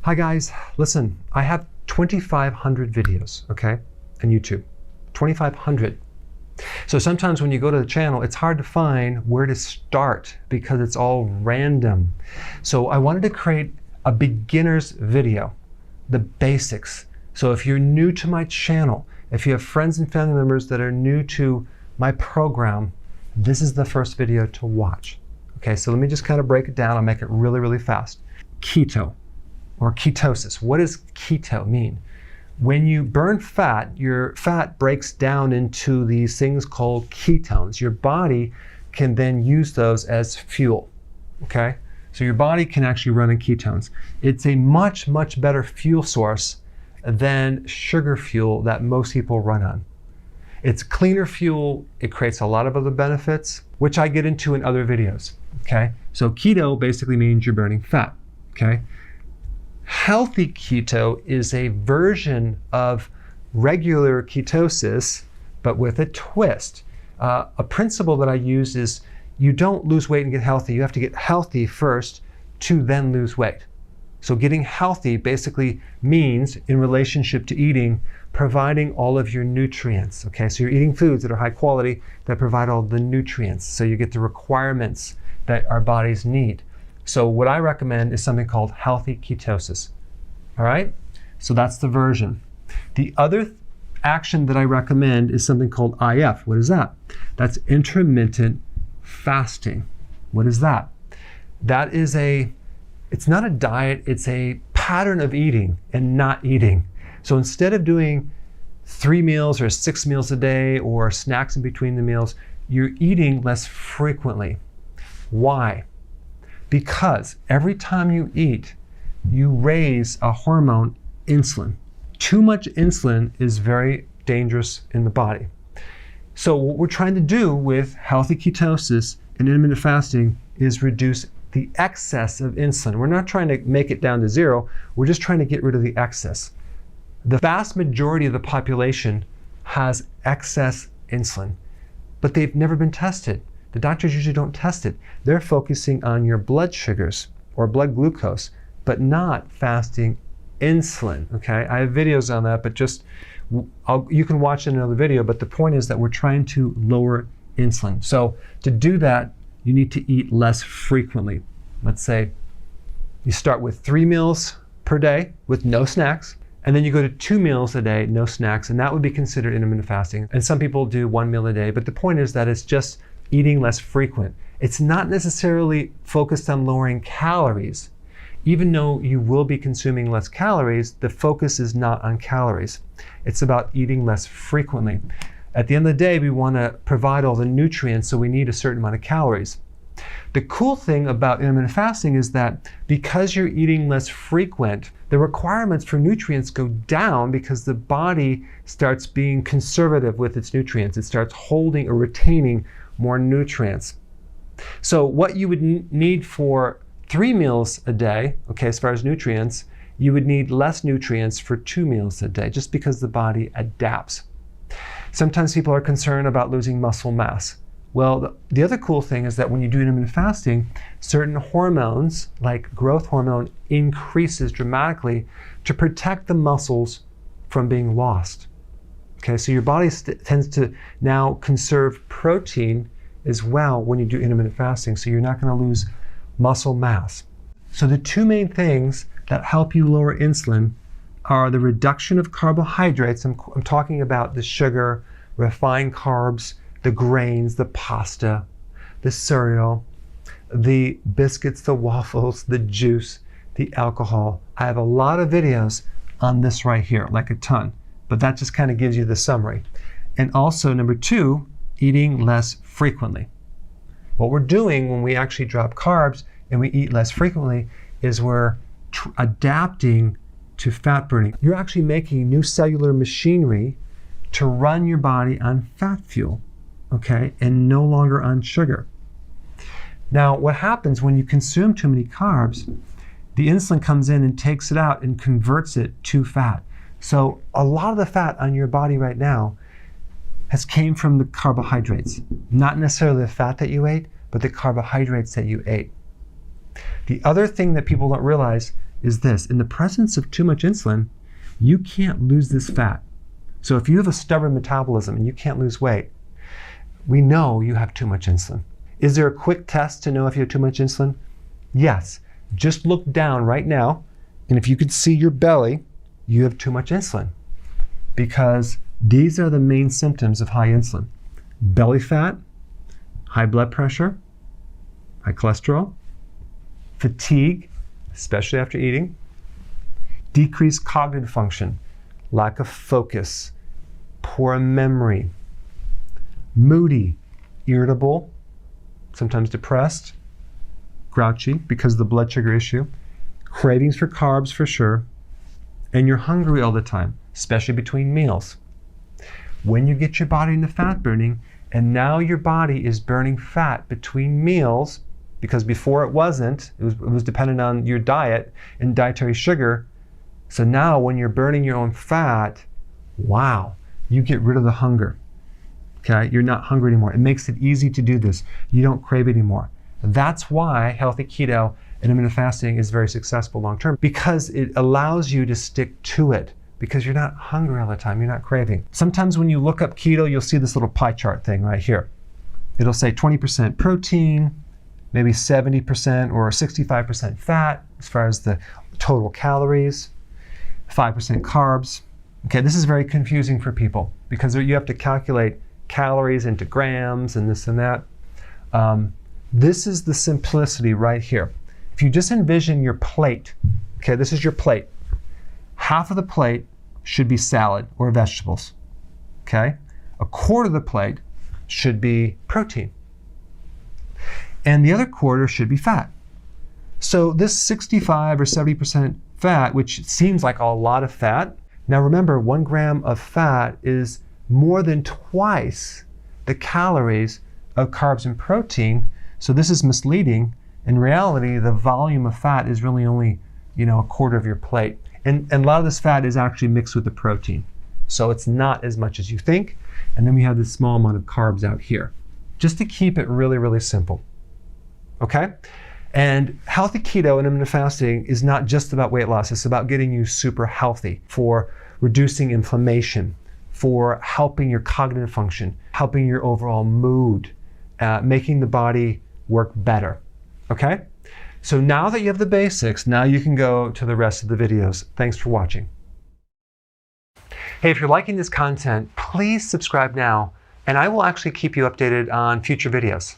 Hi guys, listen, I have 2,500 videos, okay, on YouTube, 2,500. So sometimes when you go to the channel, it's hard to find where to start because it's all random. So I wanted to create a beginner's video, the basics. So if you're new to my channel, if you have friends and family members that are new to my program, this is the first video to watch. Okay, so let me just kind of break it down. I'll make it really, really fast. Keto or ketosis. What does keto mean? When you burn fat, your fat breaks down into these things called ketones. Your body can then use those as fuel, okay? So your body can actually run on ketones. It's a much, much better fuel source than sugar fuel that most people run on. It's cleaner fuel. It creates a lot of other benefits, which I get into in other videos, okay? So keto basically means you're burning fat, okay? Healthy keto is a version of regular ketosis, but with a twist. A principle that I use is you don't lose weight and get healthy. You have to get healthy first to then lose weight. So getting healthy basically means, in relationship to eating, providing all of your nutrients. Okay, so you're eating foods that are high quality that provide all the nutrients. So you get the requirements that our bodies need. So what I recommend is something called healthy ketosis. All right, so that's the version. The other action that I recommend is something called IF. What is that? That's intermittent fasting. What is that? That is it's not a diet, it's a pattern of eating and not eating. So instead of doing 3 meals or 6 meals a day or snacks in between the meals, you're eating less frequently. Why? Because every time you eat, you raise a hormone, insulin. Too much insulin is very dangerous in the body. So what we're trying to do with healthy ketosis and intermittent fasting is reduce the excess of insulin. We're not trying to make it down to zero. We're just trying to get rid of the excess. The vast majority of the population has excess insulin, but they've never been tested. The doctors usually don't test it. They're focusing on your blood sugars or blood glucose, but not fasting insulin, okay? I have videos on that, but you can watch it in another video, but the point is that we're trying to lower insulin. So to do that, you need to eat less frequently. Let's say you start with 3 meals per day with no snacks, and then you go to 2 meals a day, no snacks, and that would be considered intermittent fasting. And some people do 1 meal a day, but the point is that it's just eating less frequent. It's not necessarily focused on lowering calories. Even though you will be consuming less calories, the focus is not on calories. It's about eating less frequently. At the end of the day, we want to provide all the nutrients, so we need a certain amount of calories. The cool thing about intermittent fasting is that because you're eating less frequent, the requirements for nutrients go down because the body starts being conservative with its nutrients. It starts holding or retaining more nutrients. So what you would need for 3 meals a day, okay, as far as nutrients, you would need less nutrients for 2 meals a day, just because the body adapts. Sometimes people are concerned about losing muscle mass. Well, the other cool thing is that when you do intermittent fasting, certain hormones, like growth hormone, increases dramatically to protect the muscles from being lost. Okay, so your body tends to now conserve protein as well when you do intermittent fasting, so you're not going to lose muscle mass. So the 2 main things that help you lower insulin are the reduction of carbohydrates. I'm talking about the sugar, refined carbs, the grains, the pasta, the cereal, the biscuits, the waffles, the juice, the alcohol. I have a lot of videos on this right here, like a ton, but that just kind of gives you the summary. And also, number 2, eating less frequently. What we're doing when we actually drop carbs and we eat less frequently is we're adapting to fat burning. You're actually making new cellular machinery to run your body on fat fuel, okay, and no longer on sugar. Now, what happens when you consume too many carbs, the insulin comes in and takes it out and converts it to fat. So a lot of the fat on your body right now has came from the carbohydrates, not necessarily the fat that you ate, but the carbohydrates that you ate. The other thing that people don't realize is this. In the presence of too much insulin, you can't lose this fat. So if you have a stubborn metabolism and you can't lose weight, we know you have too much insulin. Is there a quick test to know if you have too much insulin? Yes. Just look down right now, and if you could see your belly, you have too much insulin. Because these are the main symptoms of high insulin. Belly fat, high blood pressure, high cholesterol, fatigue, especially after eating, decreased cognitive function, lack of focus, poor memory, moody, irritable, sometimes depressed, grouchy because of the blood sugar issue, cravings for carbs for sure, and you're hungry all the time, especially between meals. When you get your body into fat burning, and now your body is burning fat between meals, because before it wasn't, it was dependent on your diet and dietary sugar. So now when you're burning your own fat, wow, you get rid of the hunger. Okay, you're not hungry anymore. It makes it easy to do this. You don't crave anymore. That's why healthy keto and intermittent fasting is very successful long term, because it allows you to stick to it, because you're not hungry all the time, you're not craving. Sometimes when you look up keto, you'll see this little pie chart thing right here. It'll say 20% protein, maybe 70% or 65% fat as far as the total calories, 5% carbs. Okay, this is very confusing for people because you have to calculate calories into grams and this and that. This is the simplicity right here. If you just envision your plate, okay, this is your plate. Half of the plate should be salad or vegetables, okay? A quarter of the plate should be protein. And the other quarter should be fat. So this 65 or 70% fat, which seems like a lot of fat, now remember 1 gram of fat is more than twice the calories of carbs and protein. So this is misleading. In reality, the volume of fat is really only, a quarter of your plate. And a lot of this fat is actually mixed with the protein. So it's not as much as you think. And then we have this small amount of carbs out here, just to keep it really, really simple. Okay? And healthy keto and intermittent fasting is not just about weight loss. It's about getting you super healthy, for reducing inflammation, for helping your cognitive function, helping your overall mood, making the body work better. Okay? So now that you have the basics, now you can go to the rest of the videos. Thanks for watching. Hey, if you're liking this content, please subscribe now, and I will actually keep you updated on future videos.